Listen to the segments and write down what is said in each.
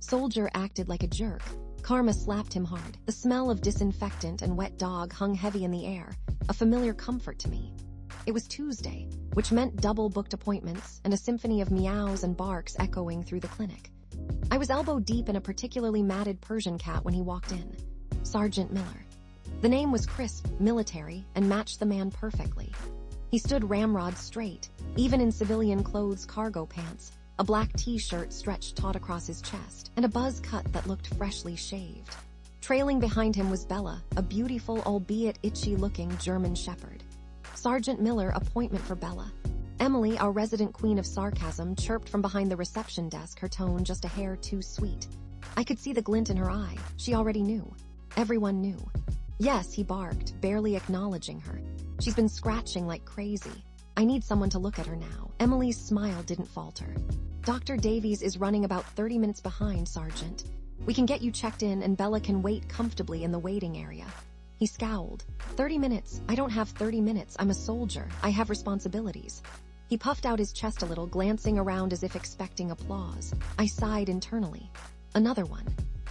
Soldier acted like a jerk. Karma slapped him hard. The smell of disinfectant and wet dog hung heavy in the air, a familiar comfort to me. It was Tuesday, which meant double-booked appointments and a symphony of meows and barks echoing through the clinic. I was elbow-deep in a particularly matted Persian cat when he walked in. Sergeant Miller. The name was crisp, military, and matched the man perfectly. He stood ramrod straight, even in civilian clothes cargo pants, a black t-shirt stretched taut across his chest, and a buzz cut that looked freshly shaved. Trailing behind him was Bella, a beautiful, albeit itchy-looking German shepherd. Sergeant Miller, appointment for Bella. Emily, our resident queen of sarcasm, chirped from behind the reception desk, her tone just a hair too sweet. I could see the glint in her eye. She already knew. Everyone knew. Yes, he barked, barely acknowledging her. She's been scratching like crazy. I need someone to look at her now. Emily's smile didn't falter. Dr. Davies is running about 30 minutes behind, Sergeant. We can get you checked in and Bella can wait comfortably in the waiting area. He scowled. 30 minutes? I don't have 30 minutes. I'm a soldier. I have responsibilities. He puffed out his chest a little, glancing around as if expecting applause. I sighed internally. Another one.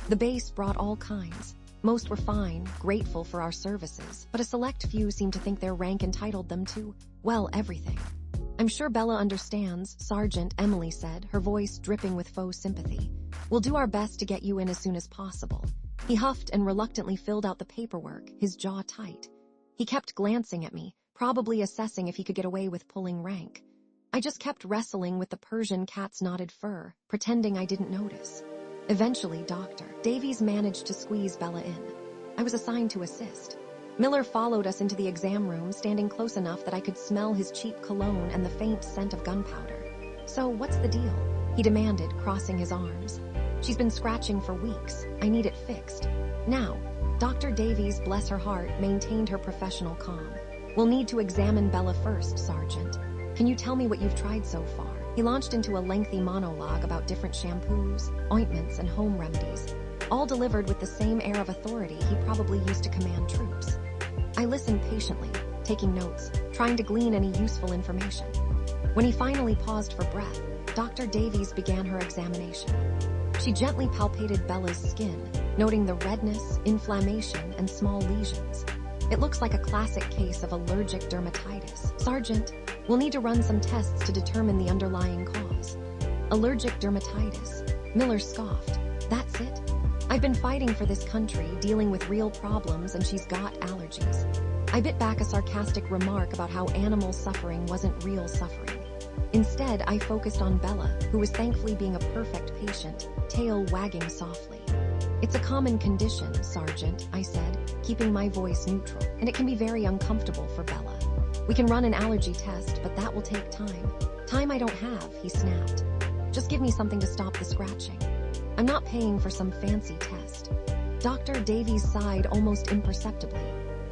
The base brought all kinds. Most were fine, grateful for our services, but a select few seemed to think their rank entitled them to, well, everything. I'm sure Bella understands, Sergeant, Emily said, her voice dripping with faux sympathy. We'll do our best to get you in as soon as possible. He huffed and reluctantly filled out the paperwork, his jaw tight. He kept glancing at me, probably assessing if he could get away with pulling rank. I just kept wrestling with the Persian cat's knotted fur, pretending I didn't notice. Eventually, Dr. Davies managed to squeeze Bella in. I was assigned to assist. Miller followed us into the exam room, standing close enough that I could smell his cheap cologne and the faint scent of gunpowder. So, what's the deal? He demanded, crossing his arms. She's been scratching for weeks. I need it fixed. Now, Dr. Davies, bless her heart, maintained her professional calm. We'll need to examine Bella first, Sergeant. Can you tell me what you've tried so far? He launched into a lengthy monologue about different shampoos, ointments, and home remedies, all delivered with the same air of authority he probably used to command troops. I listened patiently, taking notes, trying to glean any useful information. When he finally paused for breath, Dr. Davies began her examination. She gently palpated Bella's skin, noting the redness, inflammation, and small lesions. It looks like a classic case of allergic dermatitis. Sergeant, we'll need to run some tests to determine the underlying cause. Allergic dermatitis. Miller scoffed. That's it? I've been fighting for this country, dealing with real problems, and she's got allergies. I bit back a sarcastic remark about how animal suffering wasn't real suffering. Instead, I focused on Bella, who was thankfully being a perfect patient, tail wagging softly. It's a common condition, Sergeant, I said, keeping my voice neutral, and it can be very uncomfortable for Bella. We can run an allergy test, but that will take time. Time I don't have, he snapped. Just give me something to stop the scratching. I'm not paying for some fancy test. Dr. Davies sighed almost imperceptibly.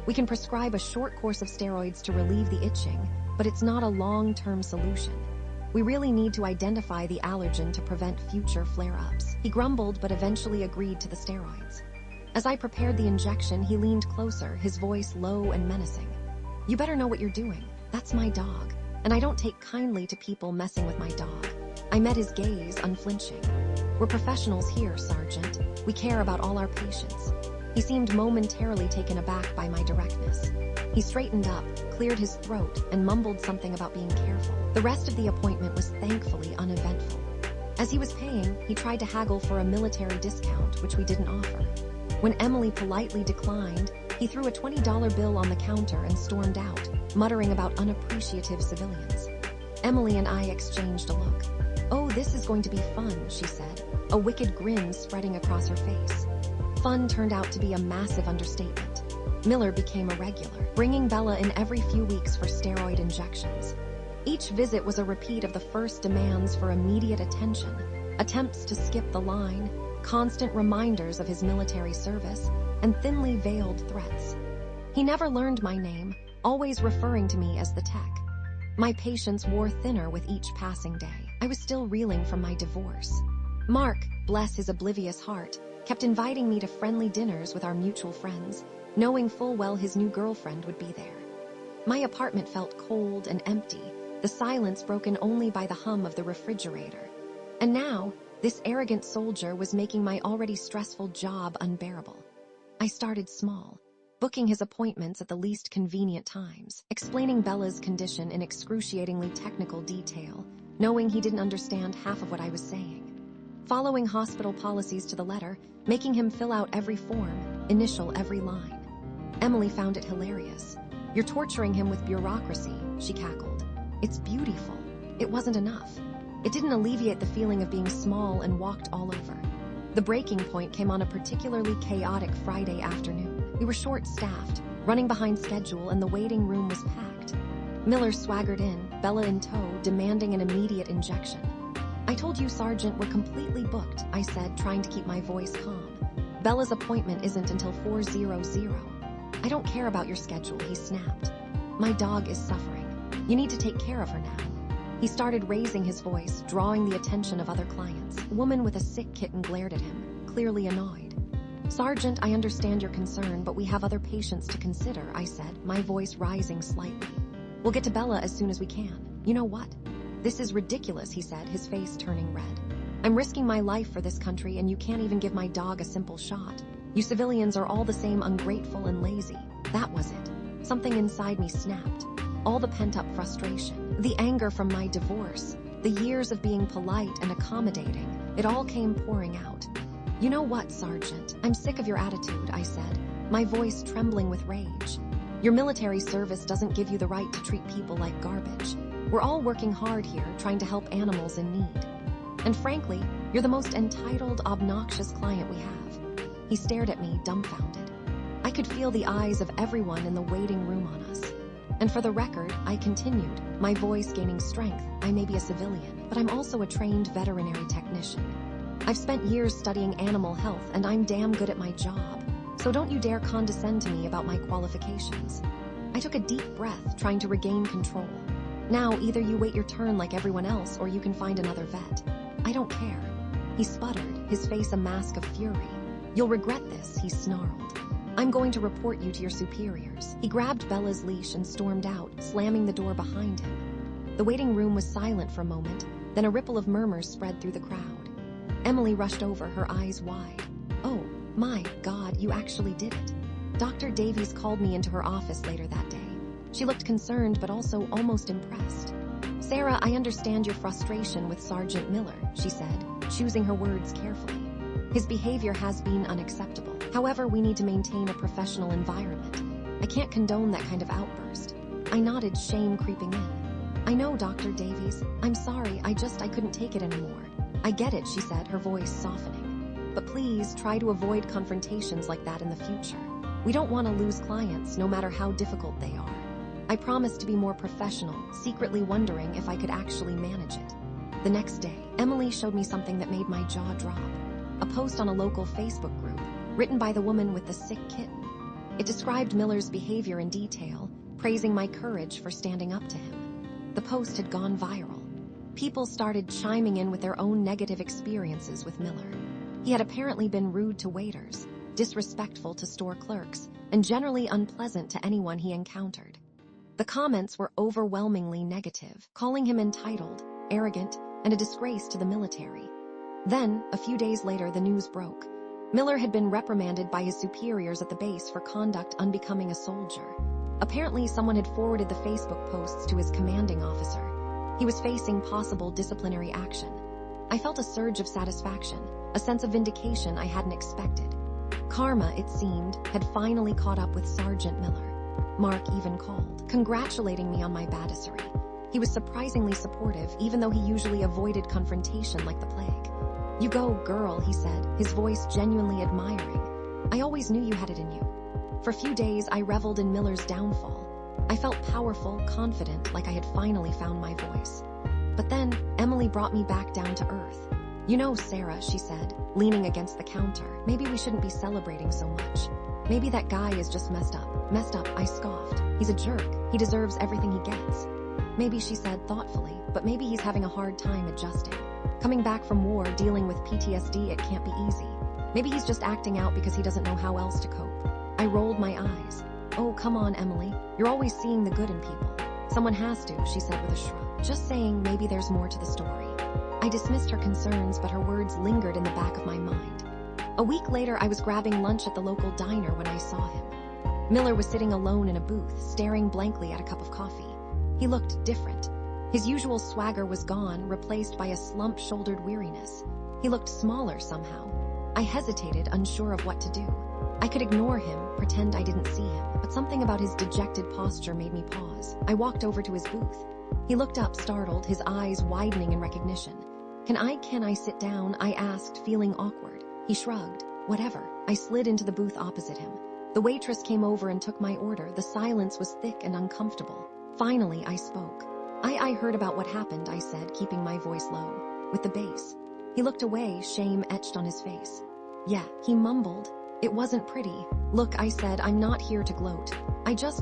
We can prescribe a short course of steroids to relieve the itching, but it's not a long-term solution. We really need to identify the allergen to prevent future flare-ups. He grumbled but eventually agreed to the steroids. As I prepared the injection, he leaned closer, his voice low and menacing. You better know what you're doing. That's my dog, and I don't take kindly to people messing with my dog. I met his gaze, unflinching. We're professionals here, Sergeant. We care about all our patients. He seemed momentarily taken aback by my directness. He straightened up, cleared his throat, and mumbled something about being careful. The rest of the appointment was thankfully uneventful. As he was paying, he tried to haggle for a military discount, which we didn't offer. When Emily politely declined, he threw a $20 bill on the counter and stormed out, muttering about unappreciative civilians. Emily and I exchanged a look. Oh, this is going to be fun, she said, a wicked grin spreading across her face. Fun turned out to be a massive understatement. Miller became a regular, bringing Bella in every few weeks for steroid injections. Each visit was a repeat of the first demands for immediate attention, attempts to skip the line, constant reminders of his military service, and thinly veiled threats. He never learned my name, always referring to me as the tech. My patience wore thinner with each passing day. I was still reeling from my divorce. Mark, bless his oblivious heart, kept inviting me to friendly dinners with our mutual friends, knowing full well his new girlfriend would be there. My apartment felt cold and empty, the silence broken only by the hum of the refrigerator. And now, This arrogant soldier was making my already stressful job unbearable. I started small, booking his appointments at the least convenient times, explaining Bella's condition in excruciatingly technical detail, knowing he didn't understand half of what I was saying. Following hospital policies to the letter, making him fill out every form, initial every line. Emily found it hilarious. "You're torturing him with bureaucracy," she cackled. "It's beautiful." It wasn't enough. It didn't alleviate the feeling of being small and walked all over. The breaking point came on a particularly chaotic Friday afternoon. We were short-staffed, running behind schedule, and the waiting room was packed. Miller swaggered in, Bella in tow, demanding an immediate injection. "I told you, Sergeant, we're completely booked," I said, trying to keep my voice calm. "Bella's appointment isn't until 4:00. "I don't care about your schedule," he snapped. "My dog is suffering. You need to take care of her now." He started raising his voice, drawing the attention of other clients. A woman with a sick kitten glared at him, clearly annoyed. "Sergeant, I understand your concern, but we have other patients to consider," I said, my voice rising slightly. "We'll get to Bella as soon as we can. You know what? This is ridiculous," he said, his face turning red. "I'm risking my life for this country, and you can't even give my dog a simple shot. You civilians are all the same, ungrateful and lazy." That was it. Something inside me snapped. All the pent-up frustration, the anger from my divorce, the years of being polite and accommodating, it all came pouring out. "You know what, Sergeant? I'm sick of your attitude," I said, my voice trembling with rage. "Your military service doesn't give you the right to treat people like garbage. We're all working hard here, trying to help animals in need. And frankly, you're the most entitled, obnoxious client we have." He stared at me, dumbfounded. I could feel the eyes of everyone in the waiting room on us. "And for the record," I continued, my voice gaining strength, "I may be a civilian, but I'm also a trained veterinary technician. I've spent years studying animal health, and I'm damn good at my job. So don't you dare condescend to me about my qualifications." I took a deep breath, trying to regain control. "Now, either you wait your turn like everyone else, or you can find another vet. I don't care." He sputtered, his face a mask of fury. "You'll regret this," he snarled. "I'm going to report you to your superiors." He grabbed Bella's leash and stormed out, slamming the door behind him. The waiting room was silent for a moment, then a ripple of murmurs spread through the crowd. Emily rushed over, her eyes wide. "Oh, my God, you actually did it." Dr. Davies called me into her office later that day. She looked concerned but also almost impressed. "Sarah, I understand your frustration with Sergeant Miller," she said, choosing her words carefully. "His behavior has been unacceptable. However, we need to maintain a professional environment. I can't condone that kind of outburst." I nodded, shame creeping in. "I know, Dr. Davies. I'm sorry, I couldn't take it anymore." "I get it," she said, her voice softening. "But please try to avoid confrontations like that in the future. We don't want to lose clients, no matter how difficult they are." I promised to be more professional, secretly wondering if I could actually manage it. The next day, Emily showed me something that made my jaw drop. A post on a local Facebook group, written by the woman with the sick kitten. It described Miller's behavior in detail, praising my courage for standing up to him. The post had gone viral. People started chiming in with their own negative experiences with Miller. He had apparently been rude to waiters, disrespectful to store clerks, and generally unpleasant to anyone he encountered. The comments were overwhelmingly negative, calling him entitled, arrogant, and a disgrace to the military. Then, a few days later, the news broke. Miller had been reprimanded by his superiors at the base for conduct unbecoming a soldier. Apparently, someone had forwarded the Facebook posts to his commanding officer. He was facing possible disciplinary action. I felt a surge of satisfaction, a sense of vindication I hadn't expected. Karma, it seemed, had finally caught up with Sergeant Miller. Mark even called, congratulating me on my badassery. He was surprisingly supportive, even though he usually avoided confrontation like the plague. "You go, girl," he said, his voice genuinely admiring. "I always knew you had it in you." For a few days, I reveled in Miller's downfall. I felt powerful, confident, like I had finally found my voice. But then, Emily brought me back down to earth. "You know, Sarah," she said, leaning against the counter, "maybe we shouldn't be celebrating so much. Maybe that guy is just messed up." "Messed up," I scoffed. "He's a jerk. He deserves everything he gets." "Maybe," she said thoughtfully, "but maybe he's having a hard time adjusting. Coming back from war, dealing with PTSD, it can't be easy. Maybe he's just acting out because he doesn't know how else to cope." I rolled my eyes. "Oh, come on, Emily. You're always seeing the good in people." "Someone has to," she said with a shrug. "Just saying, maybe there's more to the story." I dismissed her concerns, but her words lingered in the back of my mind. A week later, I was grabbing lunch at the local diner when I saw him. Miller was sitting alone in a booth, staring blankly at a cup of coffee. He looked different. His usual swagger was gone, replaced by a slump-shouldered weariness. He looked smaller somehow. I hesitated, unsure of what to do. I could ignore him, pretend I didn't see him, but something about his dejected posture made me pause. I walked over to his booth. He looked up, startled, his eyes widening in recognition. Can I sit down?" I asked, feeling awkward. He shrugged. "Whatever." I slid into the booth opposite him. The waitress came over and took my order. The silence was thick and uncomfortable. Finally, I spoke. I heard about what happened," I said, keeping my voice low. "With the base." He looked away, shame etched on his face. "Yeah," he mumbled. "It wasn't pretty." "Look," I said, "I'm not here to gloat.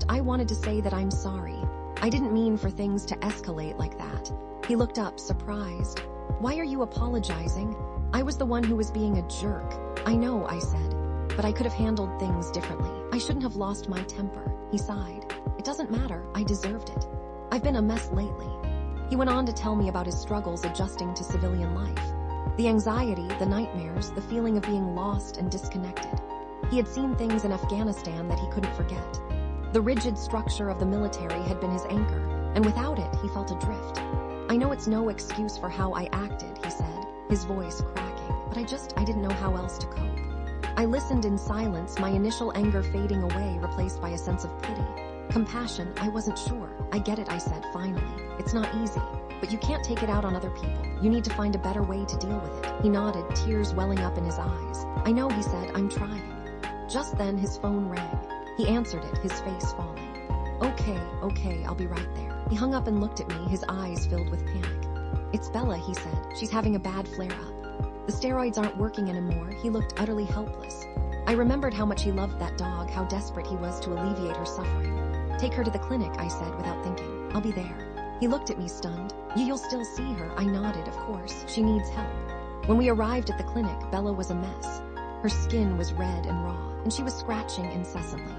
I wanted to say that I'm sorry. I didn't mean for things to escalate like that." He looked up, surprised. "Why are you apologizing?" "I was the one who was being a jerk." "I know," I said, "but I could have handled things differently. I shouldn't have lost my temper." He sighed. "It doesn't matter. I deserved it. I've been a mess lately." He went on to tell me about his struggles adjusting to civilian life. The anxiety, the nightmares, the feeling of being lost and disconnected. He had seen things in Afghanistan that he couldn't forget. The rigid structure of the military had been his anchor, and without it, he felt adrift. "I know it's no excuse for how I acted," he said, his voice cracking, "but I didn't know how else to cope." I listened in silence, my initial anger fading away, replaced by a sense of pity. Compassion, I wasn't sure. "I get it," I said, finally. "It's not easy, but you can't take it out on other people. You need to find a better way to deal with it." He nodded, tears welling up in his eyes. "I know," he said, "I'm trying." Just then, his phone rang. He answered it, his face falling. Okay, I'll be right there." He hung up and looked at me, his eyes filled with panic. "It's Bella," he said. "She's having a bad flare-up. The steroids aren't working anymore." He looked utterly helpless. I remembered how much he loved that dog, how desperate he was to alleviate her suffering. "Take her to the clinic," I said without thinking. "I'll be there." He looked at me stunned. You'll still see her." I nodded. "Of course. She needs help." When we arrived at the clinic, Bella was a mess. Her skin was red and raw, and she was scratching incessantly.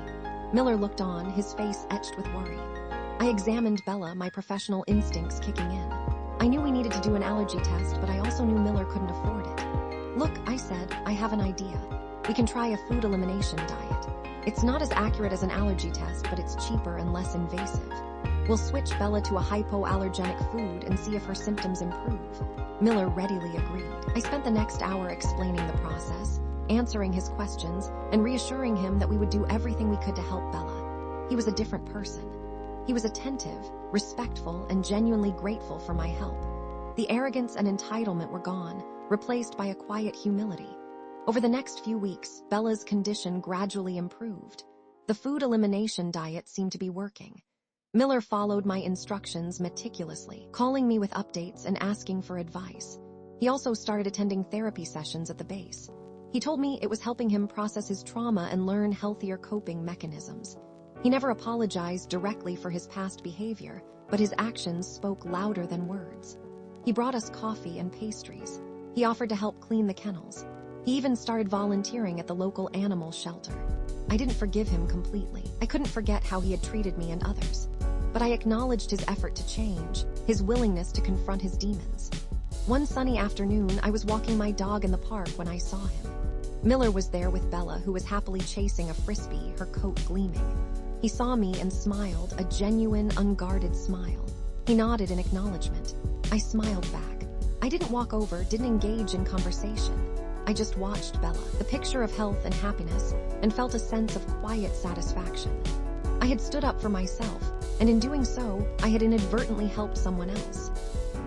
Miller looked on, his face etched with worry. I examined Bella, my professional instincts kicking in. I knew we needed to do an allergy test, but I also knew Miller couldn't afford it. "Look," I said, "I have an idea. We can try a food elimination diet. It's not as accurate as an allergy test, but it's cheaper and less invasive. We'll switch Bella to a hypoallergenic food and see if her symptoms improve." Miller readily agreed. I spent the next hour explaining the process, answering his questions, and reassuring him that we would do everything we could to help Bella. He was a different person. He was attentive, respectful, and genuinely grateful for my help. The arrogance and entitlement were gone, replaced by a quiet humility. Over the next few weeks, Bella's condition gradually improved. The food elimination diet seemed to be working. Miller followed my instructions meticulously, calling me with updates and asking for advice. He also started attending therapy sessions at the base. He told me it was helping him process his trauma and learn healthier coping mechanisms. He never apologized directly for his past behavior, but his actions spoke louder than words. He brought us coffee and pastries. He offered to help clean the kennels. He even started volunteering at the local animal shelter. I didn't forgive him completely. I couldn't forget how he had treated me and others. But I acknowledged his effort to change, his willingness to confront his demons. One sunny afternoon, I was walking my dog in the park when I saw him. Miller was there with Bella, who was happily chasing a frisbee, her coat gleaming. He saw me and smiled, a genuine, unguarded smile. He nodded in acknowledgement. I smiled back. I didn't walk over, didn't engage in conversation. I just watched Bella, the picture of health and happiness, and felt a sense of quiet satisfaction. I had stood up for myself, and in doing so, I had inadvertently helped someone else.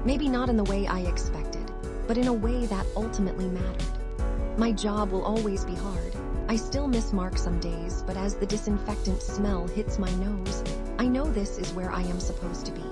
Maybe not in the way I expected, but in a way that ultimately mattered. My job will always be hard. I still miss Mark some days, but as the disinfectant smell hits my nose, I know this is where I am supposed to be.